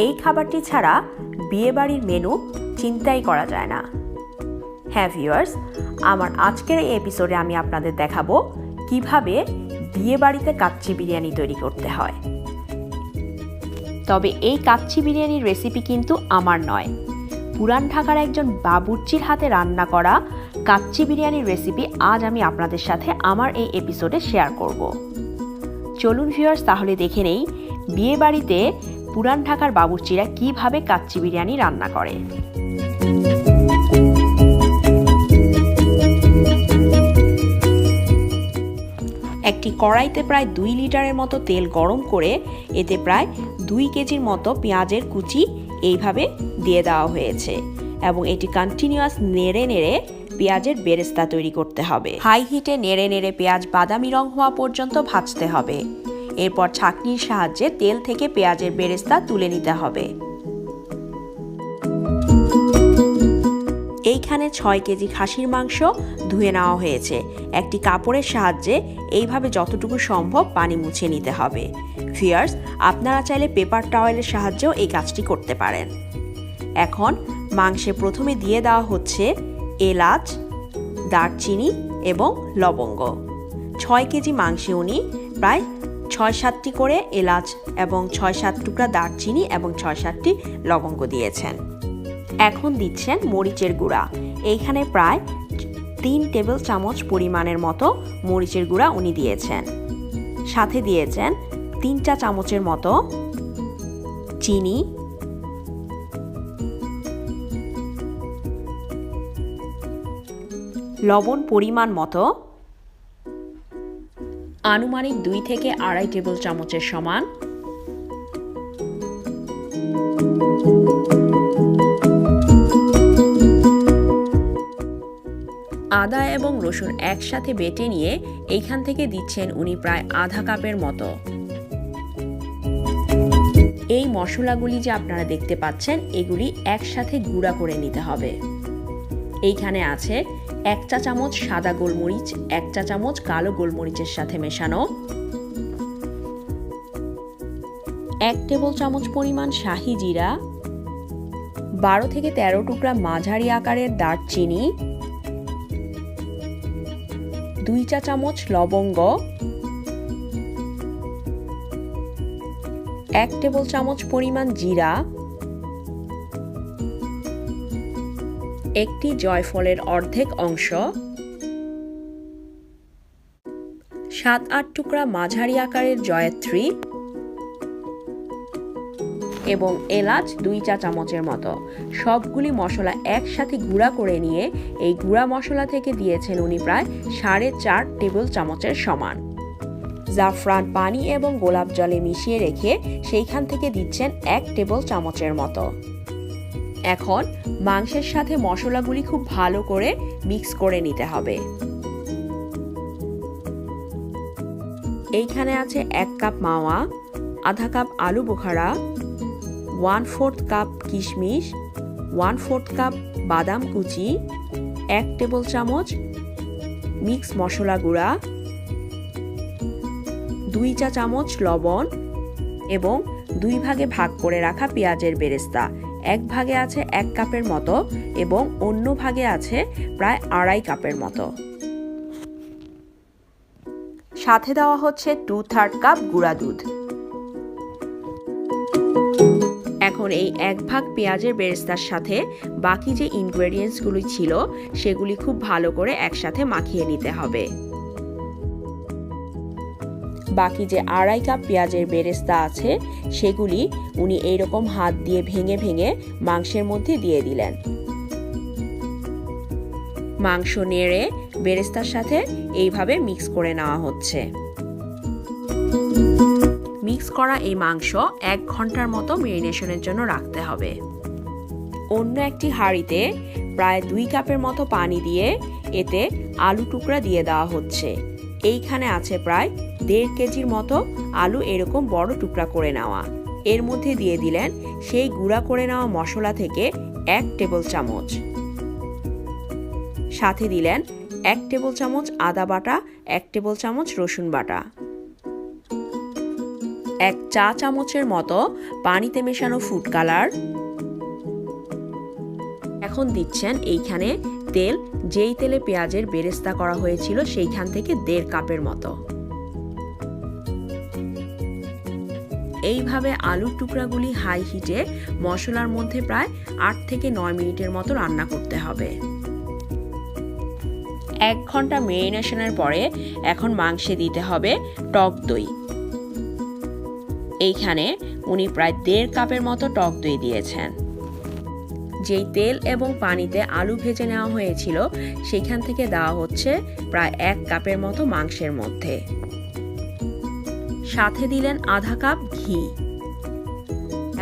এই খাবারটি ছাড়া বিয়েবাড়ির মেনু চিন্তাই করা যায় না। হ্যাঁ ভিউয়ার্স, আমার আজকের এই এপিসোডে আমি আপনাদের দেখাবো কিভাবে বিয়েবাড়িতে কাচ্চি বিরিয়ানি তৈরি করতে হয়। তবে এই কাচ্চি বিরিয়ানির রেসিপি কিন্তু আমার নয়, পুরান ঢাকার একজন বাবুর্চির হাতে রান্না করা কাচ্চি বিরিয়ানির রেসিপি আজ আমি আপনাদের সাথে আমার এই এপিসোডে শেয়ার করব। চলুন ভিউয়ার্স, তাহলে দেখে নেই বিয়েবাড়িতে পুরান ঢাকার বাবুর্চিরা কিভাবে কাচ্চি বিরিয়ানি রান্না করে। একটি কড়াইতে প্রায় 2 লিটারের মতো তেল গরম করে এতে প্রায় 2 কেজির মতো পেঁয়াজের কুচি এইভাবে দিয়ে দেওয়া হয়েছে এবং এটি কন্টিনিউয়াস নেড়ে নেড়ে পেঁয়াজের বেরেস্তা তৈরি করতে হবে। হাই হিটে নেড়ে নেড়ে পেঁয়াজ বাদামি রং হওয়া পর্যন্ত ভাজতে হবে। এরপর ছাঁকনির সাহায্যে তেল থেকে পেঁয়াজের বেরেস্তা তুলে নিতে হবে। এইখানে 6 কেজি খাসির মাংস ধুয়ে নেওয়া হয়েছে। একটি কাপড়ের সাহায্যে এইভাবে যতটুকু সম্ভব পানি মুছে নিতে হবে। ভিউয়ার্স, আপনারা চাইলে পেপার টাওয়েলের সাহায্যেও এই কাজটি করতে পারেন। এখন মাংসে প্রথমে দিয়ে দেওয়া হচ্ছে এলাচ, দারচিনি এবং লবঙ্গ। 6 কেজি মাংসে উনি প্রায় 6-7টি করে এলাচ এবং 6-7 টুকরা দারচিনি এবং 6-7টি লবঙ্গ দিয়েছেন। এখন দিচ্ছেন মরিচের গুঁড়া। এইখানে প্রায় 3 টেবিল চামচ পরিমাণের মতো মরিচের গুঁড়া উনি দিয়েছেন। সাথে দিয়েছেন 3 চা চামচের মতো চিনি, লবণ পরিমাণ মতো, আনুমানিক 2 থেকে 2.5 টেবিল চামচের সমান, আদা এবং রসুন একসাথে বেটে নিয়ে এইখান থেকে দিচ্ছেন উনি প্রায় আধা কাপের মতো। এই মশলাগুলি যে আপনারা দেখতে পাচ্ছেন এগুলি একসাথে গুঁড়া করে নিতে হবে। এইখানে আছে 1 চা চামচ সাদা গোলমরিচ, 1 চা চামচ কালো গোলমরিচের সাথে মেশানো, 1 টেবিল চামচ পরিমাণ শাহি জিরা, 12 থেকে 13 টুকরা মাঝারি আকারের দারচিনি, 2 চা চামচ লবঙ্গ, 1 টেবিল চামচ পরিমাণ জিরা, একটি জয়ফলের অর্ধেক অংশ, 7-8 টুকরা মাঝারি আকারের জয়ত্রী এবং এলাচ 2 চা চামচের মতো। সবগুলি মশলা একসাথে গুঁড়া করে নিয়ে এই গুঁড়া মশলা থেকে দিয়েছেন উনি প্রায় 4.5 টেবিল চামচের সমান। জাফরান পানি এবং গোলাপ জলে মিশিয়ে রেখে সেইখান থেকে দিচ্ছেন 1 টেবিল চামচের মতো। এখন মাংসের সাথে মশলাগুলি খুব ভালো করে মিক্স করে নিতে হবে। এইখানে আছে 1 কাপ মাওয়া, আধা কাপ আলু বোখারা, 1/4 কাপ কিশমিশ, 1/4 কাপ বাদাম কুচি, 1 টেবিল চামচ মিক্স মশলা গুঁড়া, 2 চা চামচ লবণ এবং 2 ভাগে ভাগ করে রাখা পেঁয়াজের বেরেস্তা। 1 ভাগে আছে 1 কাপের মতো এবং অন্য ভাগে আছে প্রায় 2.5 কাপের মতো। সাথে দেওয়া হচ্ছে 2/3 কাপ গুঁড়া দুধ। এখন এই 1 ভাগ পেঁয়াজের বেরেস্তার সাথে বাকি যে ইনগ্রেডিয়েন্টসগুলি ছিল সেগুলি খুব ভালো করে একসাথে মাখিয়ে নিতে হবে। বাকি যে 2.5 কাপ পেঁয়াজের বেরেস্তা আছে সেগুলি উনি এইরকম হাত দিয়ে ভেঙে ভেঙে মাংসের মধ্যে দিয়ে দিলেন। মাংস নেড়ে বেরেস্তার সাথে এইভাবে মিক্স করে নেওয়া হচ্ছে। মিক্স করা এই মাংস 1 ঘন্টার মতো মেরিনেশনের জন্য রাখতে হবে। অন্য একটি হাঁড়িতে প্রায় 2 কাপের মতো পানি দিয়ে এতে আলু টুকরা দিয়ে দেওয়া হচ্ছে। এইখানে আছে প্রায় 1.5 কেজির মতো আলু এরকম বড় টুকরা করে নেওয়া। এর মধ্যে দিয়ে দিলেন সেই গুঁড়া করে নেওয়া মশলা থেকে 1 টেবিল চামচ। সাথে দিলেন 1 টেবিল চামচ আদা বাটা, 1 টেবিল চামচ রসুন বাটা। 1 চা চামচের মতো পানিতে মেশানো ফুড কালার। এখন দিচ্ছেন এইখানে তেল, যেই তেলে পেঁয়াজের বেরেস্তা করা হয়েছিল সেইখান থেকে 1.5 কাপের মতো। এইভাবে আলুর টুকরাগুলি হাই হিটে মশলার মধ্যে প্রায় 8 থেকে 9 মিনিটের মতো রান্না করতে হবে। 1 ঘন্টা মেরিনেশনের পরে এখন মাংসে দিতে হবে টক দই। এইখানে উনি প্রায় 1.5 কাপের মতো টক দই দিয়েছেন। যেই তেল এবং পানিতে আলু ভেজে নেওয়া হয়েছিল সেখান থেকে দেওয়া হচ্ছে প্রায় 1 কাপের মতো মাংসের মধ্যে। সাথে দিলেন আধা কাপ ঘি।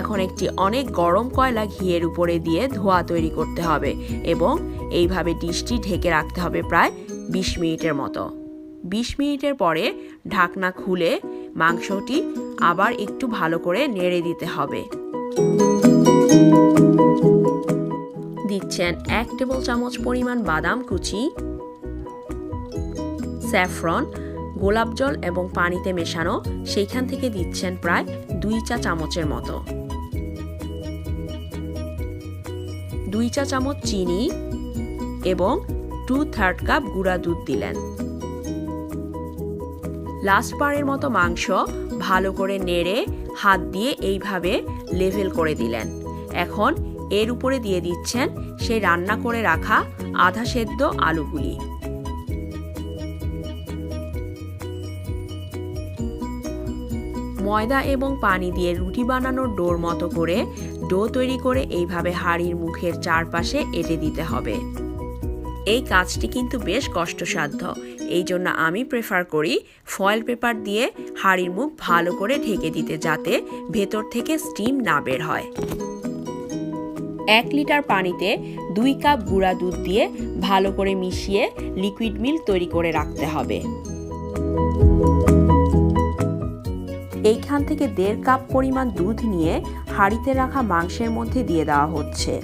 এখন একটি অনেক গরম কয়লা ঘিয়ের উপরে দিয়ে ধোঁয়া তৈরি করতে হবে এবং এইভাবে ডিশটি ঢেকে রাখতে হবে প্রায় 20 মিনিটের মতো। 20 মিনিটের পরে ঢাকনা খুলে মাংসটি আবার একটু ভালো করে নেড়ে দিতে হবে। দিচ্ছেন 1 টেবিল চামচ পরিমাণ বাদাম কুচি, স্যাফরন, গোলাপ জল এবং পানিতে মেশানো, সেইখান থেকে দিচ্ছেন প্রায় 2 চা চামচের মতো। 2 চা চামচ চিনি এবং 2/3 কাপ গুঁড়া দুধ দিলেন। লাস্ট বারের মতো মাংস ভালো করে নেড়ে হাত দিয়ে এইভাবে লেভেল করে দিলেন। এখন এর উপরে দিয়ে দিচ্ছেন সেই রান্না করে রাখা আধা সেদ্ধ আলুগুলি। ময়দা এবং পানি দিয়ে রুটি বানানোর ডোর মতো করে ডো তৈরি করে এইভাবে হাঁড়ির মুখের চারপাশে এঁটে দিতে হবে। এই কাজটি কিন্তু বেশ কষ্টসাধ্য, এই জন্য আমি প্রেফার করি ফয়েল পেপার দিয়ে হাঁড়ির মুখ ভালো করে ঢেকে দিতে, যাতে ভেতর থেকে স্টিম না বের হয়। 1 লিটার পানিতে 2 কাপ গুঁড়া দুধ দিয়ে ভালো করে মিশিয়ে লিকুইড মিল্ক তৈরি করে রাখতে হবে। এইখান থেকে 1.5 কাপ পরিমাণ দুধ নিয়ে হাঁড়িতে রাখা মাংসের মধ্যে দিয়ে দেওয়া হচ্ছে।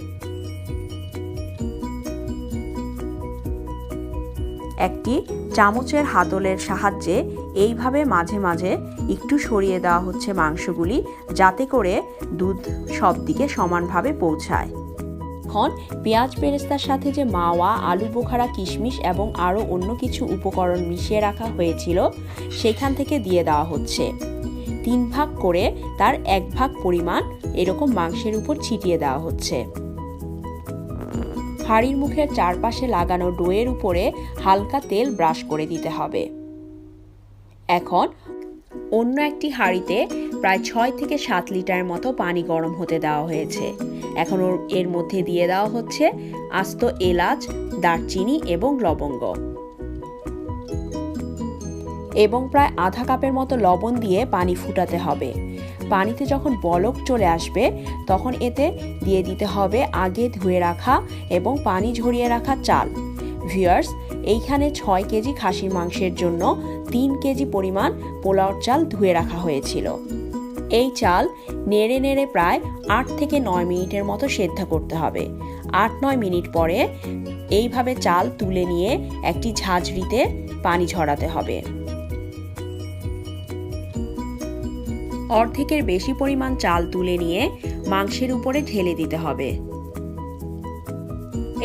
একটি চামচের হাতলের সাহায্যে এইভাবে মাঝে মাঝে একটু সরিয়ে দেওয়া হচ্ছে মাংসগুলি, যাতে করে দুধ সব দিকে সমানভাবে পৌঁছায়। এখন পেঁয়াজ বেরেস্তার সাথে যে মাওয়া, আলু বোখারা, কিশমিশ এবং আরও অন্য কিছু উপকরণ মিশিয়ে রাখা হয়েছিল সেখান থেকে দিয়ে দেওয়া হচ্ছে। 3 ভাগ করে তার 1 ভাগ পরিমাণ এরকম মাংসের উপর ছিটিয়ে দেওয়া হচ্ছে। হাঁড়ির মুখের চারপাশে লাগানো ডোয়ের উপরে হালকা তেল ব্রাশ করে দিতে হবে। এখন অন্য একটি হাঁড়িতে প্রায় 6 থেকে 7 লিটারের মতো পানি গরম হতে দেওয়া হয়েছে। এখন এর মধ্যে দিয়ে দেওয়া হচ্ছে আস্ত এলাচ, দারচিনি এবং লবঙ্গ এবং প্রায় আধা কাপের মতো লবণ দিয়ে পানি ফুটাতে হবে। পানিতে যখন বলক চলে আসবে তখন এতে দিয়ে দিতে হবে আগে ধুয়ে রাখা এবং পানি ঝরিয়ে রাখা চাল। ভিউয়ার্স, এইখানে 6 কেজি খাসির মাংসের জন্য 3 কেজি পরিমাণ পোলাওর চাল ধুয়ে রাখা হয়েছিল। এই চাল নেড়ে নেড়ে প্রায় 8 থেকে 9 মিনিটের মতো সেদ্ধ করতে হবে। 8-9 মিনিট পরে এইভাবে চাল তুলে নিয়ে একটি ঝাঁঝরিতে পানি ঝরাতে হবে। অর্ধেকের বেশি পরিমাণ চাল তুলে নিয়ে মাংসের উপরে ঢেলে দিতে হবে।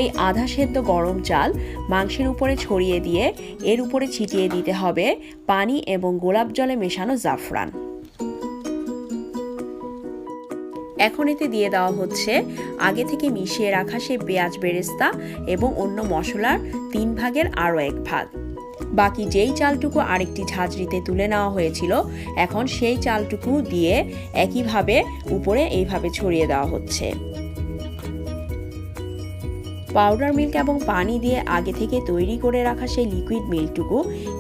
এই আধা সেদ্ধ গরম চাল মাংসের উপরে ছড়িয়ে দিয়ে এর উপরে ছিটিয়ে দিতে হবে পানি এবং গোলাপ জলে মেশানো জাফরান। এখন এতে দিয়ে দেওয়া হচ্ছে আগে থেকে মিশিয়ে রাখা সেই পেঁয়াজ বেরেস্তা এবং অন্য মশলার 3 ভাগের আরও 1 ভাগ। বাকি যেই চালটুকু আরেকটি ঝাঁঝরিতে তুলে নেওয়া হয়েছিল এখন সেই চালটুকু দিয়ে একইভাবে উপরে এইভাবে ছড়িয়ে দেওয়া হচ্ছে। পাউডার মিল্ক এবং পানি দিয়ে আগে থেকে তৈরি করে রাখা সেই লিকুইড মিল্কটুকু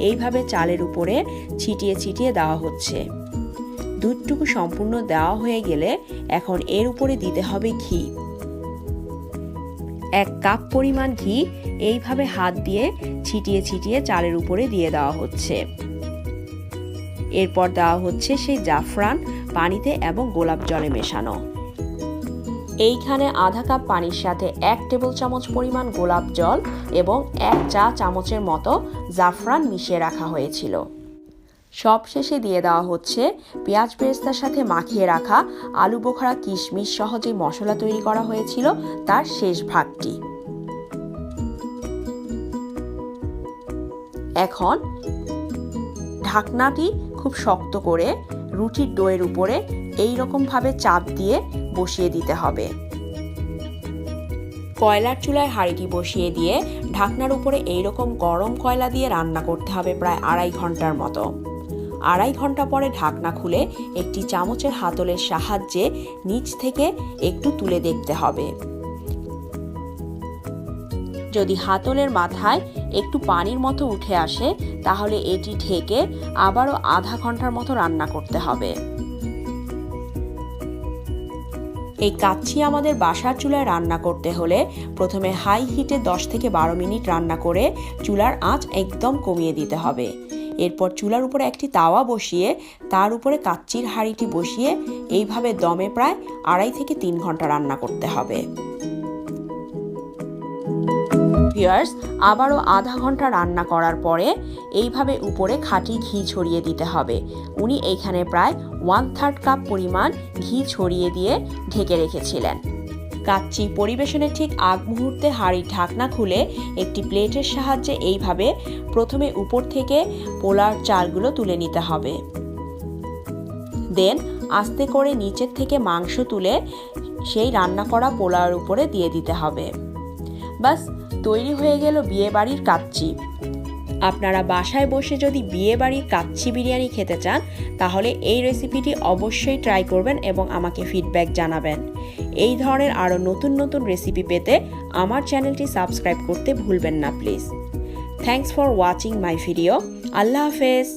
এইভাবে চালের উপরে ছিটিয়ে ছিটিয়ে দেওয়া হচ্ছে। দুধটুকু সম্পূর্ণ দেওয়া হয়ে গেলে এখন এর উপরে দিতে হবে ঘি। 1 কাপ পরিমাণ ঘি এইভাবে হাত দিয়ে ছিটিয়ে ছিটিয়ে চালের উপরে দিয়ে দেওয়া হচ্ছে। এরপর দেওয়া হচ্ছে সেই জাফরান পানিতে এবং গোলাপ জলে মেশানো। এইখানে আধা কাপ পানির সাথে 1 টেবিল চামচ পরিমাণ গোলাপ জল এবং 1 চা চামচের মতো জাফরান মিশিয়ে রাখা হয়েছিল। সব শেষে দিয়ে দেওয়া হচ্ছে পেঁয়াজ বেরেস্তার সাথে মাখিয়ে রাখা আলু বোখারা কিশমিশ সহ যে মশলা তৈরি করা হয়েছিল তার শেষ ভাগটি। এখন ঢাকনাটি খুব শক্ত করে রুটির ডোয়ের উপরে এই রকমভাবে চাপ দিয়ে বসিয়ে দিতে হবে। কয়লার চুলায় হাঁড়িটি বসিয়ে দিয়ে ঢাকনার উপরে এইরকম গরম কয়লা দিয়ে রান্না করতে হবে প্রায় 2.5 ঘন্টার মতো। 2.5 ঘন্টা পরে ঢাকনা খুলে একটি চামচের হাতলের সাহায্যে নিচ থেকে একটু তুলে দেখতে হবে। যদি হাতলের মাথায় একটু পানির মতো উঠে আসে তাহলে এটি ঢেকে আবারও আধা ঘন্টার মতো রান্না করতে হবে। এই কাচ্চি আমাদের বাসার চুলায় রান্না করতে হলে প্রথমে হাই হিটে 10 থেকে 12 মিনিট রান্না করে চুলার আঁচ একদম কমিয়ে দিতে হবে। এরপর চুলার উপরে একটি তাওয়া বসিয়ে তার উপরে কাচ্চির হাঁড়িটি বসিয়ে এইভাবে দমে প্রায় 2.5 থেকে 3 ঘন্টা রান্না করতে হবে। ভিউয়ার্স, আবারও আধা ঘন্টা রান্না করার পরে এইভাবে উপরে খাঁটি ঘি ছড়িয়ে দিতে হবে। উনি এইখানে প্রায় 1/3 কাপ পরিমাণ ঘি ছড়িয়ে দিয়ে ঢেকে রেখেছিলেন। কাচ্চি পরিবেশনের ঠিক আগ মুহূর্তে হাঁড়ির ঢাকনা খুলে একটি প্লেটের সাহায্যে এইভাবে প্রথমে উপর থেকে পোলার চালগুলো তুলে নিতে হবে। দেন আস্তে করে নিচের থেকে মাংস তুলে সেই রান্না করা পোলাওর উপরে দিয়ে দিতে হবে। বাস তৈরি হয়ে গেল বিয়েবাড়ির কাচ্চি। আপনারা বাসায় বসে যদি বিয়েবাড়ির কাচ্চি বিরিয়ানি খেতে চান তাহলে এই রেসিপিটি অবশ্যই ট্রাই করবেন এবং আমাকে ফিডব্যাক জানাবেন। এই ধরনের আরও নতুন নতুন রেসিপি পেতে আমার চ্যানেলটি সাবস্ক্রাইব করতে ভুলবেন না please. Thanks for watching my video. আল্লাহ হাফেজ।